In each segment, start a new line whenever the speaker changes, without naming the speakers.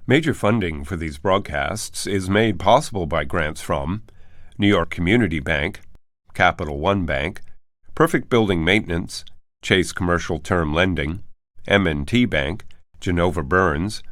Major funding for these broadcasts is made possible by grants from New York Community Bank, Capital One Bank, Perfect Building Maintenance, Chase Commercial Term Lending, M&T Bank, Genova Burns.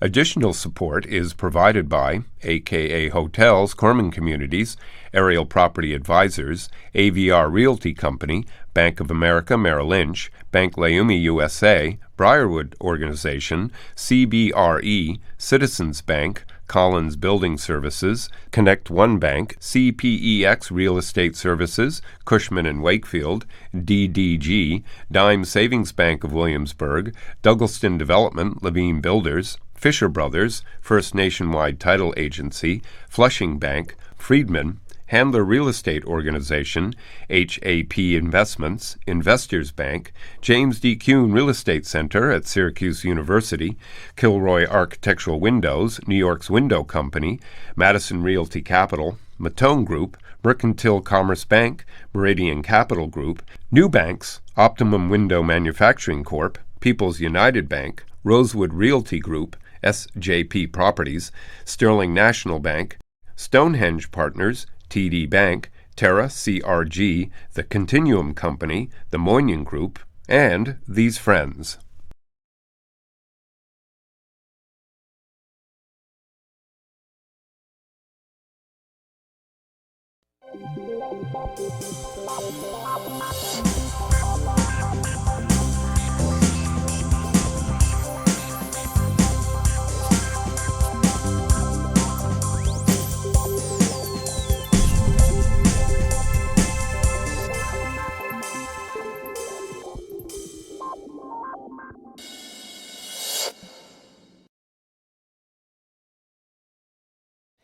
Additional support is provided by AKA Hotels, Corman Communities, Aerial Property Advisors, AVR Realty Company, Bank of America Merrill Lynch, Bank Leumi USA, Briarwood Organization, CBRE, Citizens Bank, Collins Building Services, Connect One Bank, CPEX Real Estate Services, Cushman & Wakefield, DDG, Dime Savings Bank of Williamsburg, Douglaston Development, Levine Builders, Fisher Brothers, First Nationwide Title Agency, Flushing Bank, Friedman, Handler Real Estate Organization, HAP Investments, Investors Bank, James D. Kuhn Real Estate Center at Syracuse University, Kilroy Architectural Windows, New York's Window Company, Madison Realty Capital, Matone Group, Mercantile Commerce Bank, Meridian Capital Group, New Banks, Optimum Window Manufacturing Corp., People's United Bank, Rosewood Realty Group, SJP Properties, Sterling National Bank, Stonehenge Partners, TD Bank, Terra CRG, The Continuum Company, the Moynihan Group, and These Friends.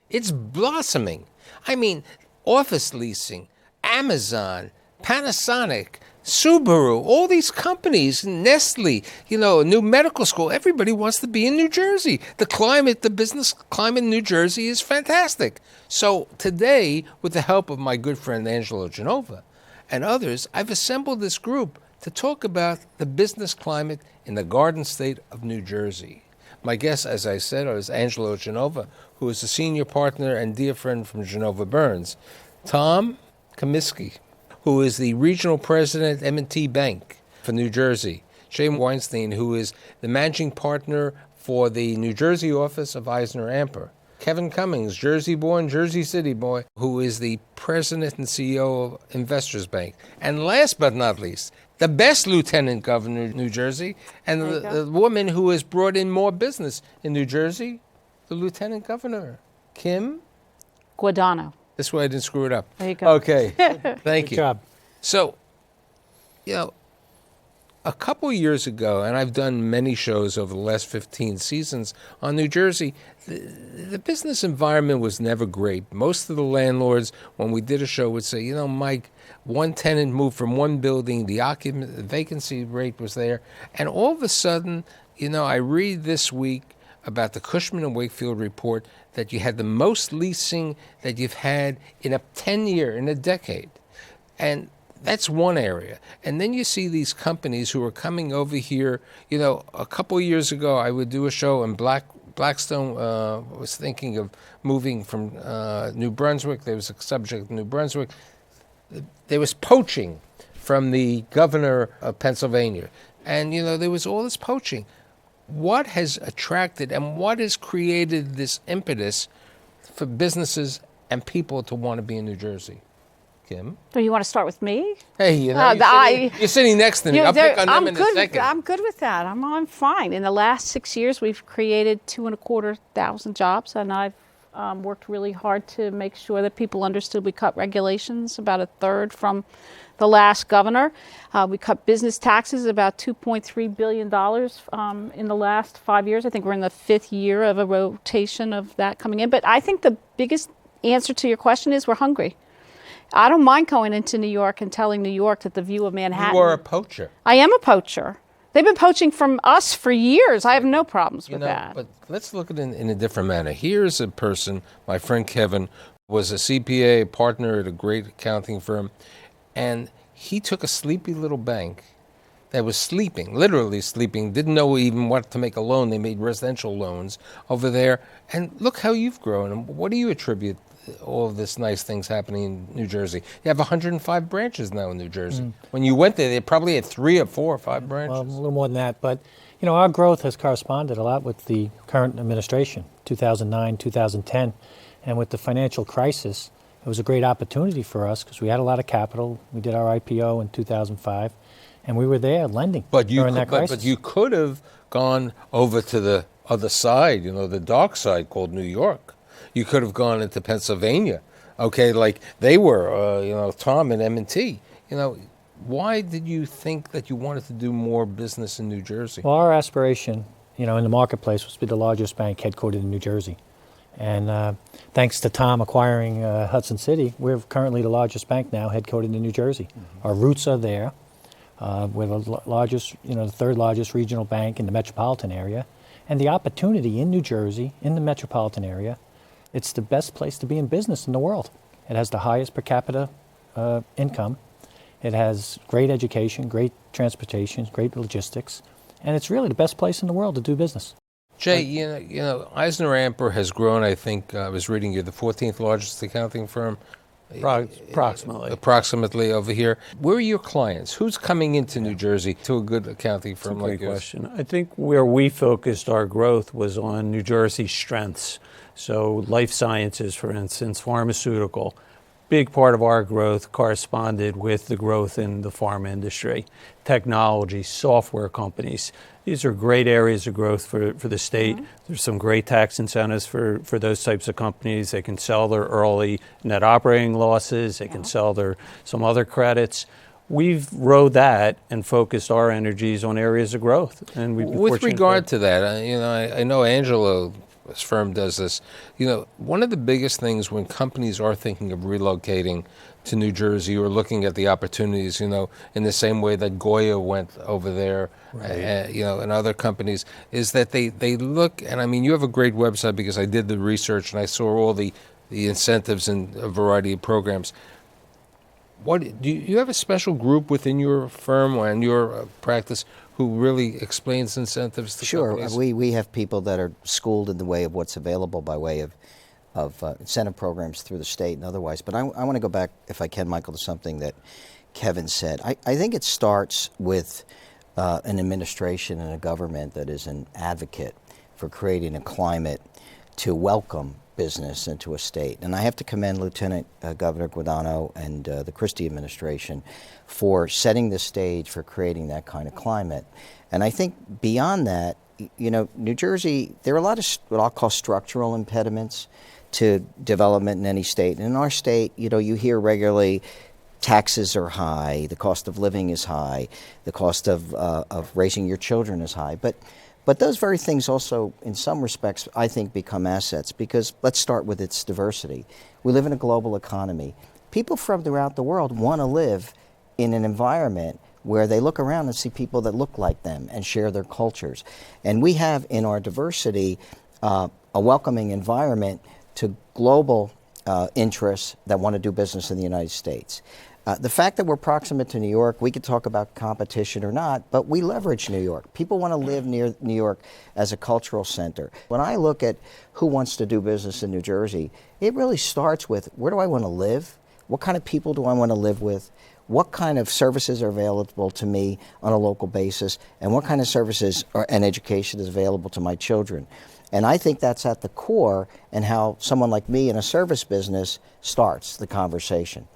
It's blossoming. I mean, office leasing, Amazon, Panasonic, Subaru, all these companies, Nestle, a new medical school. Everybody wants to be in New Jersey. The business climate in New Jersey is fantastic. So today, with the help of my good friend Angelo Genova and others, I've assembled this group to talk about the business climate in the Garden State of New Jersey. My guest, as I said, is Angelo Genova, who is a senior partner and dear friend from Genova Burns. Tom Comiskey, who is the regional president at M&T Bank for New Jersey. Jay Weinstein, who is the managing partner for the New Jersey office of Eisner Amper. Kevin Cummings, Jersey-born, Jersey City boy, who is the president and CEO of Investors Bank. And last but not least, the best lieutenant governor of New Jersey, and the woman who has brought in more business in New Jersey, the lieutenant governor, Kim
Guadagno.
This way I didn't screw it up.
There you go.
Okay, thank you.
Good job.
So, a couple years ago, and I've done many shows over the last 15 seasons on New Jersey, the business environment was never great. Most of the landlords, when we did a show, would say, Mike, one tenant moved from one building, the vacancy rate was there, and all of a sudden, I read this week about the Cushman & Wakefield report that you had the most leasing that you've had in a decade. And that's one area. And then you see these companies who are coming over here. A couple of years ago, I would do a show, and Blackstone was thinking of moving from New Brunswick. There was a subject of New Brunswick. There was poaching from the governor of Pennsylvania. And, there was all this poaching. What has attracted and what has created this impetus for businesses and people to want to be in New Jersey? Kim?
So you want to start with me?
Hey, you're sitting next to me. I'll pick on them in a second.
I'm good with that. I'm fine. In the last 6 years, we've created 2,250 jobs, and I've worked really hard to make sure that people understood we cut regulations about a third from the last governor. We cut business taxes about $2.3 billion in the last 5 years. I think we're in the fifth year of a rotation of that coming in. But I think the biggest answer to your question is we're hungry. I don't mind going into New York and telling New York that the view of Manhattan.
You are a poacher.
I am a poacher. They've been poaching from us for years. I have no problems with that.
But let's look at it in a different manner. Here's a person, my friend Kevin, was a CPA, partner at a great accounting firm, and he took a sleepy little bank that was sleeping, literally sleeping, didn't know even what to make a loan. They made residential loans over there. And look how you've grown. And what do you attribute all of this nice things happening in New Jersey? You have 105 branches now in New Jersey. When you went there, they probably had 3 or 4 or 5 branches.
Well, a little more than that. But, our growth has corresponded a lot with the current administration, 2009, 2010. And with the financial crisis, it was a great opportunity for us because we had a lot of capital. We did our IPO in 2005, and we were there lending during that crisis.
But you could have gone over to the other side, the dark side called New York. You could have gone into Pennsylvania, okay, like they were, Tom and M&T. Why did you think that you wanted to do more business in New Jersey?
Well, our aspiration, in the marketplace was to be the largest bank headquartered in New Jersey. And thanks to Tom acquiring Hudson City, we're currently the largest bank now headquartered in New Jersey. Mm-hmm. Our roots are there. We're the largest, the third largest regional bank in the metropolitan area. And the opportunity in New Jersey, in the metropolitan area, it's the best place to be in business in the world. It has the highest per capita income. It has great education, great transportation, great logistics, and it's really the best place in the world to do business.
Jay, Eisner Amper has grown, I think, I was reading you, the 14th largest accounting firm. Approximately over here. Where are your clients? Who's coming into New Jersey to a good accounting firm like yours?
That's a great question. I think where we focused our growth was on New Jersey's strengths. So life sciences, for instance, pharmaceutical. Big part of our growth corresponded with the growth in the pharma industry. Technology, software companies. These are great areas of growth for the state. Mm-hmm. There's some great tax incentives for those types of companies. They can sell their early net operating losses. They can sell some other credits. We've rode that and focused our energies on areas of growth. And we've been
with regard to that, I know Angelo's firm does this. One of the biggest things when companies are thinking of relocating to New Jersey or looking at the opportunities, in the same way that Goya went over there, right. And other companies, is that they look, and you have a great website because I did the research and I saw all the incentives and a variety of programs. What do you have a special group within your firm and your practice who really explains incentives to companies?
Sure. We have people that are schooled in the way of what's available by way of incentive programs through the state and otherwise. But I want to go back, if I can, Michael, to something that Kevin said. I think it starts with an administration and a government that is an advocate for creating a climate to welcome business into a state. And I have to commend Lieutenant Governor Guadagno and the Christie administration for setting the stage for creating that kind of climate. And I think beyond that, New Jersey, there are a lot of what I'll call structural impediments to development in any state. And in our state, you hear regularly taxes are high, the cost of living is high, the cost of raising your children is high. But those very things also, in some respects, I think become assets because let's start with its diversity. We live in a global economy. People from throughout the world want to live in an environment where they look around and see people that look like them and share their cultures. And we have in our diversity a welcoming environment to global interests that want to do business in the United States. The fact that we're proximate to New York, we could talk about competition or not, but we leverage New York. People want to live near New York as a cultural center. When I look at who wants to do business in New Jersey, it really starts with where do I want to live? What kind of people do I want to live with? What kind of services are available to me on a local basis? And what kind of services and education is available to my children? And I think that's at the core and how someone like me in a service business starts the conversation.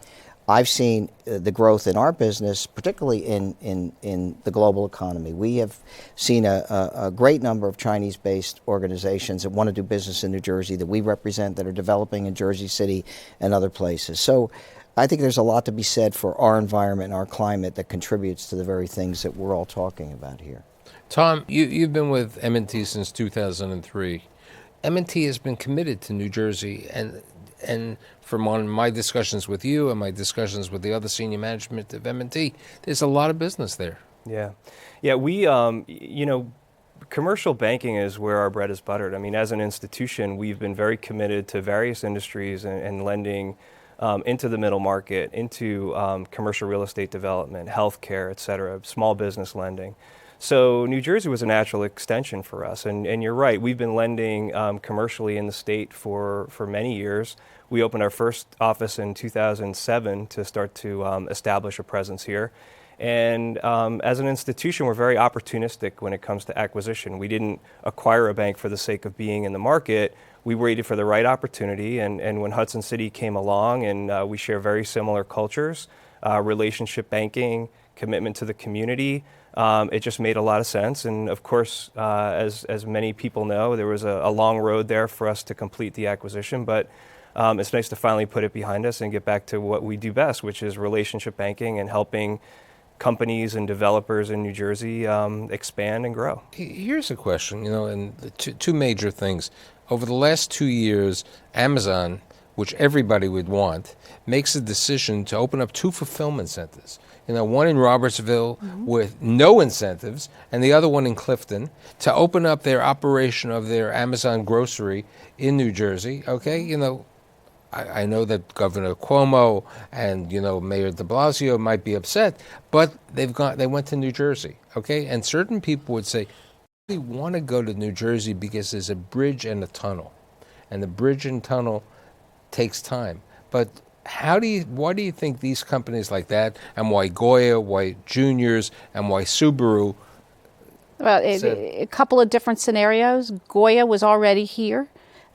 I've seen the growth in our business, particularly in the global economy. We have seen a great number of Chinese-based organizations that want to do business in New Jersey that we represent that are developing in Jersey City and other places. So I think there's a lot to be said for our environment and our climate that contributes to the very things that we're all talking about here.
Tom, you've been with M&T since 2003. M&T has been committed to New Jersey, and from on my discussions with you and my discussions with the other senior management of M&T, there's a lot of business there.
Yeah. We, commercial banking is where our bread is buttered. As an institution, we've been very committed to various industries and lending into the middle market, into commercial real estate development, healthcare, et cetera, small business lending. So New Jersey was a natural extension for us. And you're right, we've been lending commercially in the state for many years. We opened our first office in 2007 to start to establish a presence here. And as an institution, we're very opportunistic when it comes to acquisition. We didn't acquire a bank for the sake of being in the market. We waited for the right opportunity. And when Hudson City came along, and we share very similar cultures, relationship banking, commitment to the community, it just made a lot of sense. And of course, as many people know, there was a long road there for us to complete the acquisition. But it's nice to finally put it behind us and get back to what we do best, which is relationship banking and helping companies and developers in New Jersey expand and grow.
Here's a question, and the two major things. Over the last 2 years, Amazon, which everybody would want, makes a decision to open up 2 fulfillment centers. One in Robertsville with no incentives, and the other one in Clifton, to open up their operation of their Amazon grocery in New Jersey. Okay, I know that Governor Cuomo and Mayor De Blasio might be upset, but they went to New Jersey. Okay, and certain people would say, we want to go to New Jersey because there's a bridge and a tunnel, and the bridge and tunnel takes time. But why do you think these companies like that, and why Goya, why Juniors, and why Subaru?
Well, a couple of different scenarios. Goya was already here.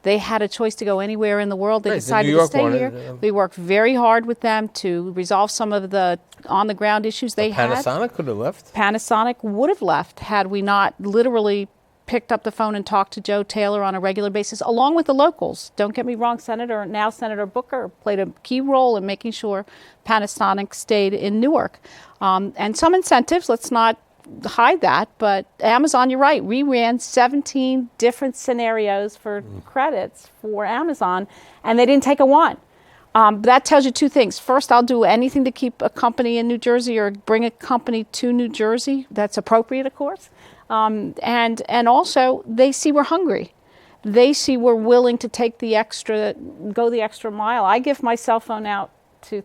They had a choice to go anywhere in the world. They decided to stay here. We worked very hard with them to resolve some of the on-the-ground issues they had.
Panasonic could have left.
Panasonic would have left had we not literally picked up the phone and talked to Joe Taylor on a regular basis, along with the locals. Don't get me wrong, Senator Booker played a key role in making sure Panasonic stayed in Newark. And some incentives, let's not hide that, but Amazon, you're right, we ran 17 different scenarios for credits for Amazon, and they didn't take a one. That tells you 2 things. First, I'll do anything to keep a company in New Jersey or bring a company to New Jersey. That's appropriate, of course. And also, they see we're hungry. They see we're willing to go the extra mile. I give my cell phone out to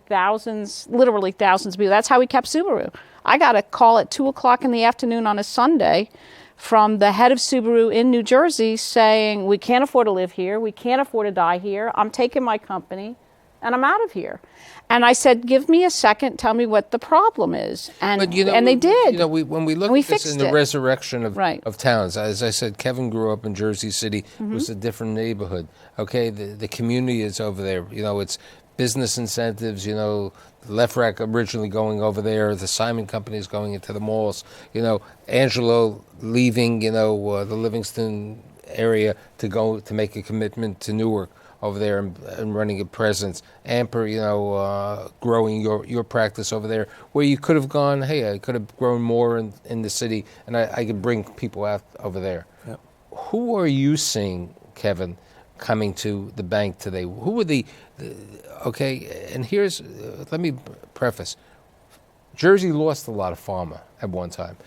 literally thousands of people. That's how we kept Subaru. I got a call at 2 o'clock in the afternoon on a Sunday from the head of Subaru in New Jersey saying, we can't afford to live here. We can't afford to die here. I'm taking my company and I'm out of here. And I said, give me a second, tell me what the problem is. And they did.
When we look at this in the resurrection of towns, as I said, Kevin grew up in Jersey City. It was a different neighborhood. Okay, the community is over there. It's business incentives, Lefrak originally going over there, the Simon Company is going into the malls, Angelo leaving, the Livingston area to make a commitment to Newark over there and running a presence. Amper, growing your practice over there, where you could have gone, hey, I could have grown more in the city, and I could bring people out over there. Yep. Who are you seeing, Kevin, coming to the bank today? Who were okay, and let me preface. Jersey lost a lot of pharma at one time.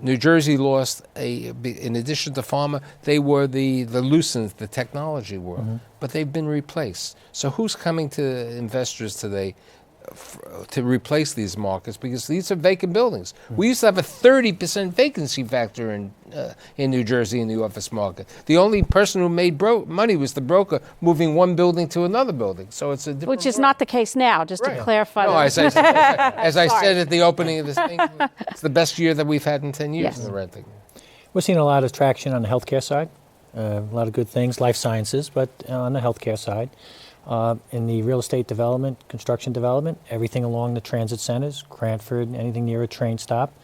New Jersey lost in addition to pharma, they were the Lucent, the technology world, but they've been replaced. So who's coming to investors today to replace these markets? Because these are vacant buildings. We used to have a 30% vacancy factor in New Jersey in the office market. The only person who made money was the broker moving one building to another building. So it's a different
Which is not the case now, just to clarify.
No, as I said at the opening of this thing, it's the best year that we've had in 10 years in the renting.
We're seeing a lot of traction on the healthcare side, a lot of good things, life sciences, but on the healthcare side. In the real estate development, construction development, everything along the transit centers, Cranford, anything near a train stop.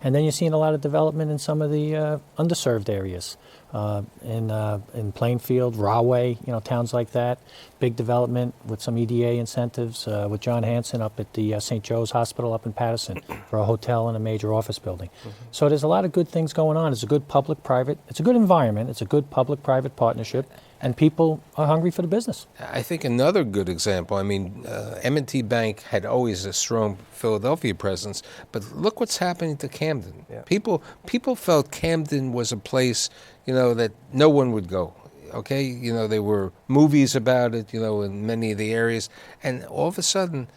And then you're seeing a lot of development in some of the underserved areas. In Plainfield, Rahway, towns like that. Big development with some EDA incentives with John Hanson up at the St. Joe's Hospital up in Patterson for a hotel and a major office building. So there's a lot of good things going on. It's a good public-private, it's a good environment. It's a good public-private partnership. And people are hungry for the business.
I think another good example, M&T Bank had always a strong Philadelphia presence, but look what's happening to Camden. Yeah. People felt Camden was a place, that no one would go. Okay, you know, there were movies about it, you know, in many of the areas, and all of a sudden,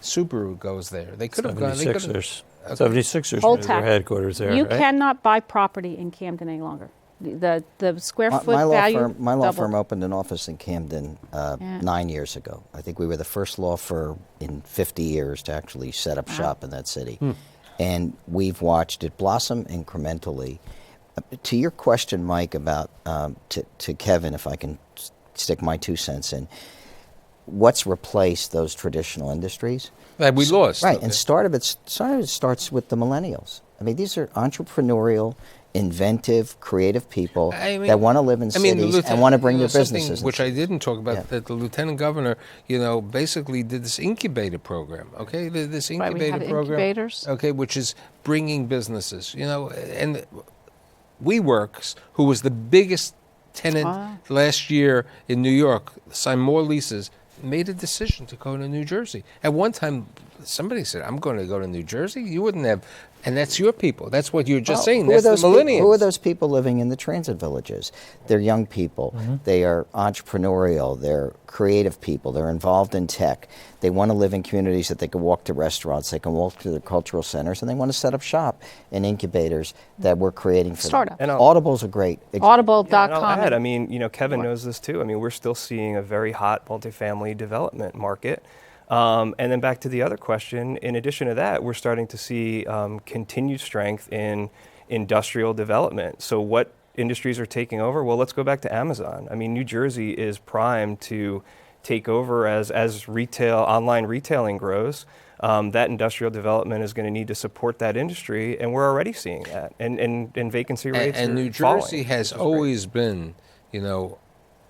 Subaru goes there. They could have gone. They could have.
76ers. 76ers
Whole
moved their
tax.
headquarters there,
You
right?
cannot buy property in Camden any longer. The square
My,
foot
my law
value
firm, my law
doubled.
firm opened an office in Camden
Yeah.
9 years ago. I think we were the first law firm in 50 years to actually set up shop in that city. And we've watched it blossom incrementally. To your question, Mike, about to Kevin, if I can stick my 2 cents in, what's replaced those traditional industries?
That we lost.
Right,
Okay.
and part of it starts with the millennials. I mean, these are entrepreneurial, inventive, creative people
I mean-
that want to live in
I mean,
cities
Lieutenant-
and want to bring
you know,
their
something
businesses. in
which I
cities.
didn't talk about,
Yeah.
that the lieutenant governor, you know, basically did this incubator program. Okay, this
Right, we
incubator
had
program.
incubators.
Okay, which is bringing businesses. You know, and WeWorks, who was the biggest tenant
Wow.
last year in New York, signed more leases, made a decision to go to New Jersey. At one time, somebody said, "I'm going to go to New Jersey." You wouldn't have, and that's your people. That's what you were just
Well,
saying.
who are
That's the
those people-
millennials.
Who are those people living in the transit villages? They're young people. They are entrepreneurial. They're creative people. They're involved in tech. They want to live in communities that they can walk to restaurants, they can walk to their cultural centers, and they want to set up shop in incubators that we're creating for
Startups.
them.
And
Audible's a great example.
Audible.com.
And I'll add, I mean, you know, Kevin knows this too. I mean, we're still seeing a very hot multifamily development market. And then back to the other question, in addition to that, we're starting to see continued strength in industrial development. So what industries are taking over? Well, let's go back to Amazon. I mean, New Jersey is primed to take over as retail, online retailing grows. That industrial development is going to need to support that industry, and we're already seeing that. And vacancy rates
And
are
New
falling,
Jersey has
which is great.
always been, you know,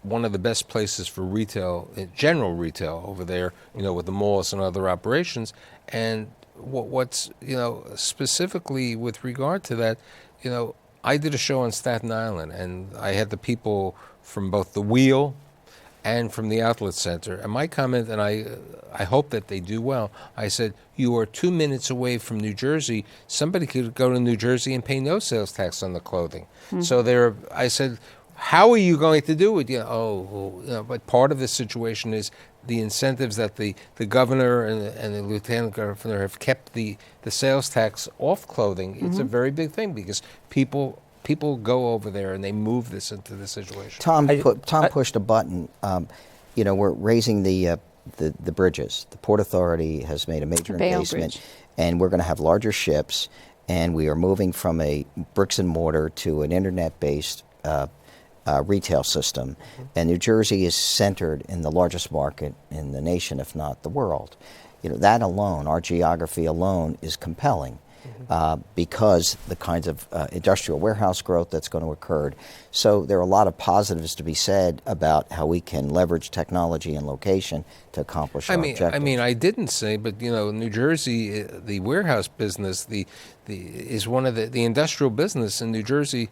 one of the best places for retail, general retail over there, you know, with the malls and other operations. And what's, you know, specifically with regard to that, you know, I did a show on Staten Island, and I had the people from both the Wheel and from the outlet center. And my comment, and I hope that they do well, I said, you are 2 minutes away from New Jersey. Somebody could go to New Jersey and pay no sales tax on the clothing. So I said, how are you going to do it? You know, but part of the situation is the incentives that the governor and the lieutenant governor have kept the sales tax off clothing. It's a very big thing because people go over there and they move this into the situation.
Tom pushed a button. You know, we're raising the bridges. The Port Authority has made a major
Bayonne
engagement,
Bridge.
and we're going to have larger ships, and we are moving from a bricks and mortar to an internet-based retail system. And New Jersey is centered in the largest market in the nation, if not the world. You know, that alone, our geography alone, is compelling. Because the kinds of industrial warehouse growth that's going to occur. So there are a lot of positives to be said about how we can leverage technology and location to accomplish our objectives.
I mean, I didn't say, but you know, New Jersey, the warehouse business, is one of the industrial business in New Jersey.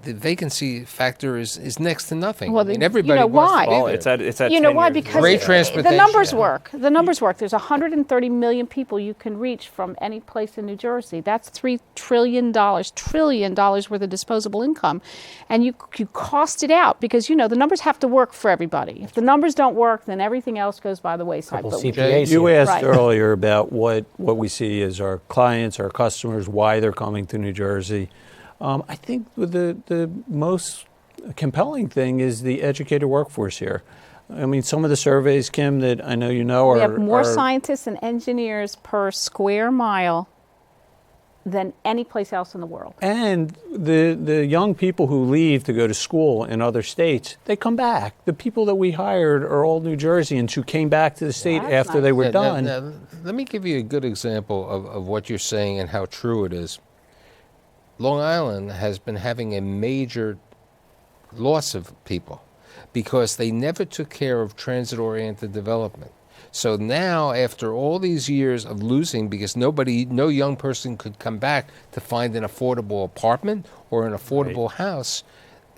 The vacancy factor is next to nothing.
Well,
I mean,
you
everybody
know
wants
why?
to be
Well,
there.
it's at
You know
10
why?
years
Because
ago.
Great
the
transportation.
numbers work. The numbers work. There's 130 million people you can reach from any place in New Jersey. That's $3 trillion worth of disposable income. And you cost it out because, you know, the numbers have to work for everybody. If the numbers don't work, then everything else goes by the wayside.
Couple
But
CPAs
You
here.
asked
Right.
earlier about what we see as our clients, our customers, why they're coming to New Jersey. I think the most compelling thing is the educated workforce here. I mean, some of the surveys, Kim, that I know you know
we
are...
have more
are-
scientists and engineers per square mile than any place else in the world.
And the young people who leave to go to school in other states, they come back. The people that we hired are all New Jerseyans who came back to the state
That's
after they were
Now,
done.
let me give you a good example of what you're saying and how true it is. Long Island has been having a major loss of people because they never took care of transit-oriented development. So now, after all these years of losing, because no young person could come back to find an affordable apartment or an affordable house,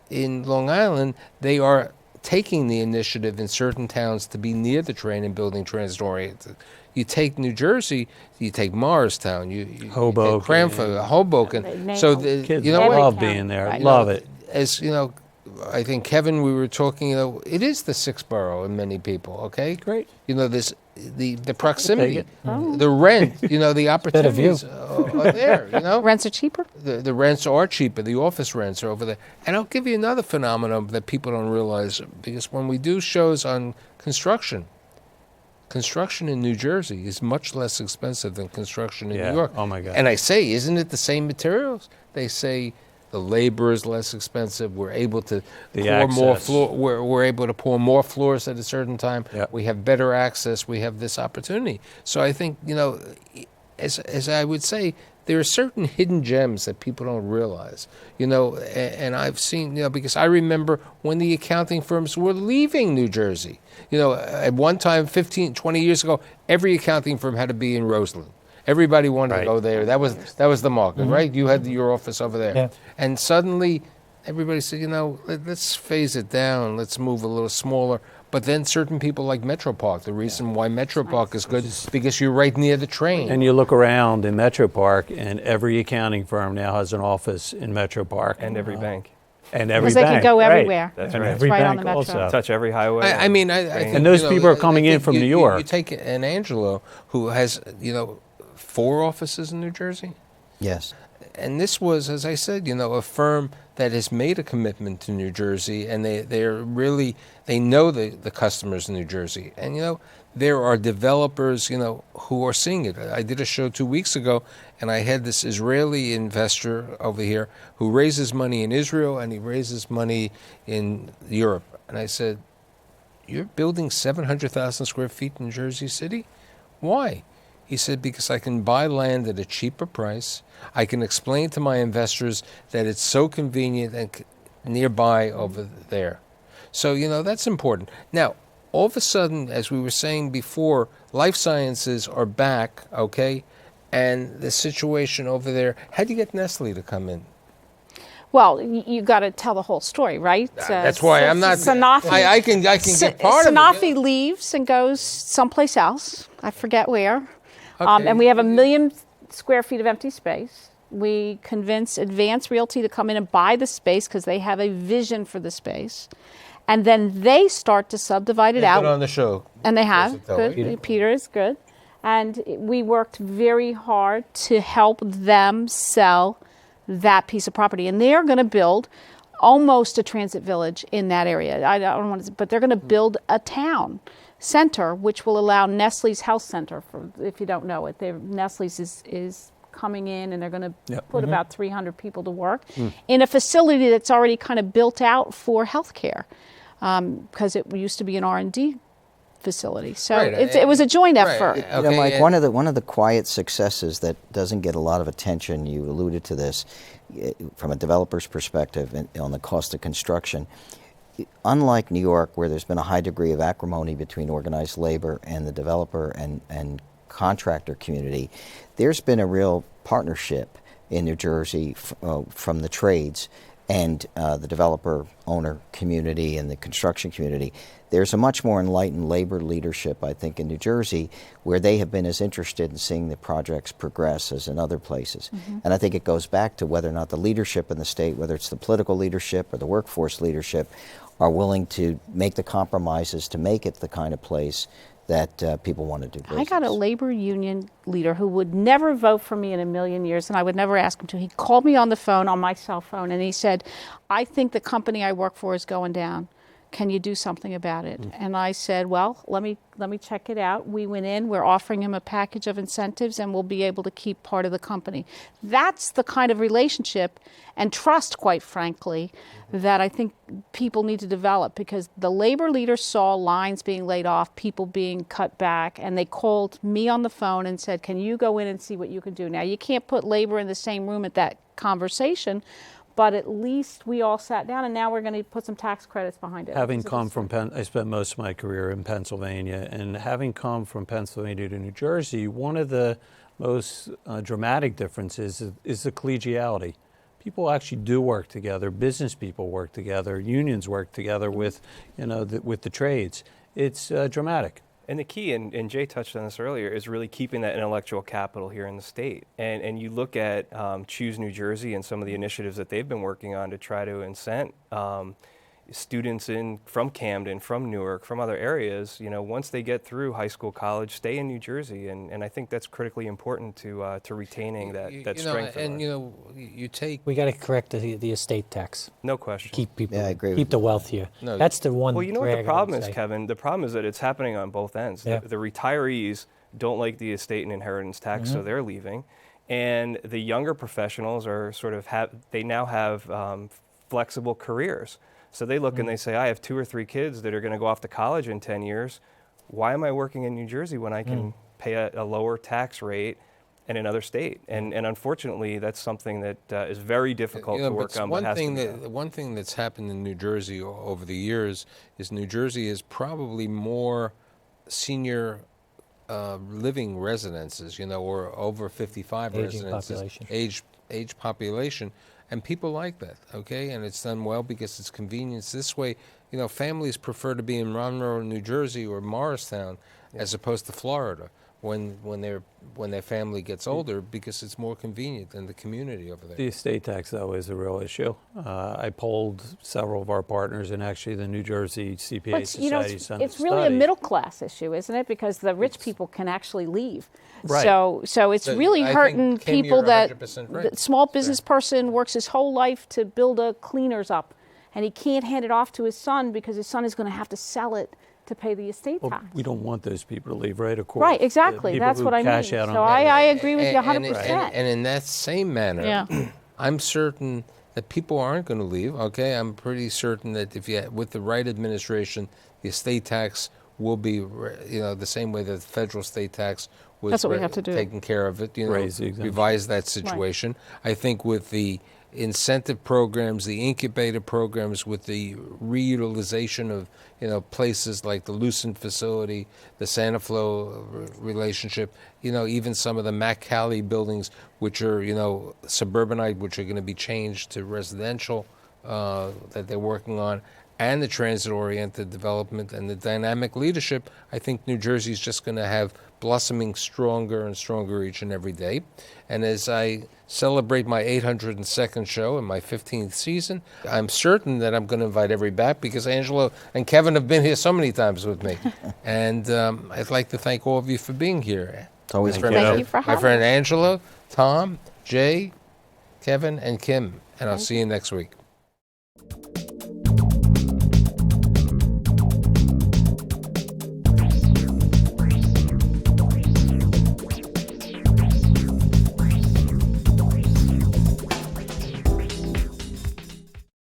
in Long Island, they are taking the initiative in certain towns to be near the train and building transit-oriented. You take New Jersey, you take Morristown, you
Hoboken.
take Cranford, Hoboken.
They name
So
them.
Kids
you know
Every
what?
love
town,
being there.
right.
Love it.
As you know, I think, Kevin, we were talking, it is the sixth borough in many people, okay?
Great.
This the proximity,
it.
the rent, the opportunities are there,
Rents are cheaper.
The rents are cheaper. The office rents are over there. And I'll give you another phenomenon that people don't realize, because when we do shows on construction in New Jersey is much less expensive than construction in
Yeah.
New York.
Oh, my God.
And I say, isn't it the same materials? They say the labor is less expensive. We're able to
The
pour more
access.
floor. We're able to pour more floors at a certain time.
Yep.
We have better access. We have this opportunity. So I think as I would say, there are certain hidden gems that people don't realize. And I've seen because I remember when the accounting firms were leaving New Jersey. At one time, 15, 20 years ago, every accounting firm had to be in Roseland. Everybody wanted to
Right.
go there. That was the market, right? You had your office over there.
Yeah.
And suddenly, everybody said, let's phase it down. Let's move a little smaller. But then certain people like Metro Park. The reason why Metro Park is good is because you're right near the train.
And you look around in Metro Park, and every accounting firm now has an office in Metro Park.
And every bank.
And every
Because they
bank.
can go
right.
everywhere.
That's
And
right.
every
Right on
bank
the Metro.
also.
Touch every highway.
I think,
And those people are coming
I
in
think
from New
You
York.
take an Angelo who has, 4 offices in New Jersey.
Yes.
And this was, as I said, a firm that has made a commitment to New Jersey, and they know the customers in New Jersey. And, there are developers, who are seeing it. I did a show 2 weeks ago, and I had this Israeli investor over here who raises money in Israel, and he raises money in Europe. And I said, you're building 700,000 square feet in Jersey City? Why? He said, because I can buy land at a cheaper price. I can explain to my investors that it's so convenient and nearby over there. So, that's important. Now, all of a sudden, as we were saying before, life sciences are back, okay? And the situation over there, how do you get Nestle to come in?
Well, you got to tell the whole story, right?
That's why I'm not.
Sanofi,
I can get part of it.
Sanofi leaves and goes someplace else. I forget where.
Okay.
And we have 1 million square feet of empty space. We convince Advance Realty to come in and buy the space because they have a vision for the space. And then they start to subdivide it
They've
out.
been on the show.
And they have.
Versatility.
Good. Peter is good. And we worked very hard to help them sell that piece of property. And they're going to build almost a transit village in that area. I don't want to, but they're going to build a town center, which will allow Nestle's Health Center, if you don't know it. Nestle's is coming in, and they're going to put about 300 people to work in a facility that's already kind of built out for healthcare, because it used to be an R&D facility. So
Right,
it was a joint
right,
effort.
okay,
Mike,
and-
one of the quiet successes that doesn't get a lot of attention, you alluded to this, from a developer's perspective on the cost of construction. Unlike New York, where there's been a high degree of acrimony between organized labor and the developer and contractor community, there's been a real partnership in New Jersey from the trades and the developer owner community and the construction community. There's a much more enlightened labor leadership, I think, in New Jersey, where they have been as interested in seeing the projects progress as in other places. And I think it goes back to whether or not the leadership in the state, whether it's the political leadership or the workforce leadership, are willing to make the compromises to make it the kind of place that people want to do business.
I got a labor union leader who would never vote for me in a million years, and I would never ask him to. He called me on the phone, on my cell phone, and he said, I think the company I work for is going down. Can you do something about it? And I said, well, let me check it out. We went in, we're offering him a package of incentives, and we'll be able to keep part of the company. That's the kind of relationship and trust, quite frankly, that I think people need to develop, because the labor leaders saw lines being laid off, people being cut back, and they called me on the phone and said, can you go in and see what you can do? Now, you can't put labor in the same room at that conversation, but at least we all sat down, and now we're going to put some tax credits behind it.
Having come from I spent most of my career in Pennsylvania, and having come from Pennsylvania to New Jersey, one of the most dramatic differences is the collegiality. People actually do work together. Business people work together. Unions work together with, with the trades. It's dramatic.
And the key, and Jay touched on this earlier, is really keeping that intellectual capital here in the state. And you look at Choose New Jersey and some of the initiatives that they've been working on to try to incent students from Camden, from Newark, from other areas, once they get through high school, college, stay in New Jersey, and I think that's critically important to retaining that strength.
You take.
We got to correct the estate tax.
No question.
Keep people.
Yeah, I agree
Keep
with
the
you.
wealth here.
No.
That's the one.
Well, you know what
drag,
the
I
problem
would
is,
say.
Kevin? The problem is that it's happening on both ends.
Yeah.
The retirees don't like the estate and inheritance tax,
Mm-hmm.
so they're leaving. And the younger professionals are they now have flexible careers. So they look and they say, I have 2 or 3 kids that are going to go off to college in 10 years. Why am I working in New Jersey when I can pay a lower tax rate in another state? And unfortunately, that's something that is very difficult to work on, but has to be done.
One thing that's happened in New Jersey over the years is New Jersey is probably more senior living residences, or over 55
Aging
residences,
population.
age population, and people like that, okay? And it's done well because it's convenience. This way, families prefer to be in Monroe, New Jersey, or Morristown, as opposed to Florida when their family gets older, because it's more convenient in the community over there.
The estate tax, though, is a real issue. I polled several of our partners, and actually the New Jersey CPA
But
Society sent
it's
a
really a
study.
middle class issue, isn't it? Because the rich people can actually leave.
Right.
So it's
So
really
I think,
hurting
Kim, you're
people that
100% right.
the small business person works his whole life to build a cleaners up, and he can't hand it off to his son because his son is going to have to sell it to pay the estate
Well,
tax.
we don't want those people to leave, right? Of course.
Right,
The
exactly.
people
That's
who
what I mean.
cash out on
So
that.
I agree with you
And-
100%.
And in that same manner,
Yeah.
I'm certain that people aren't going to leave. Okay, I'm pretty certain that with the right administration, the estate tax will be, the same way that the federal estate tax was
That's what we have to do.
taking care of it.
Raise the exemption.
Revise that situation. I think with the incentive programs, the incubator programs, with the reutilization of places like the Lucent facility, the Santa Flo relationship, even some of the Mack-Cali buildings, which are suburbanite, which are going to be changed to residential, that they're working on, and the transit-oriented development and the dynamic leadership, I think New Jersey is just going to have blossoming stronger and stronger each and every day. And as I celebrate my 802nd show and my 15th season, I'm certain that I'm going to invite everybody back because Angelo and Kevin have been here so many times with me. And I'd like to thank all of you for being here.
It's always a
Thank
pleasure.
you for
My
having
friend
us.
Angelo, Tom, Jay, Kevin, and Kim. And I'll see you next week.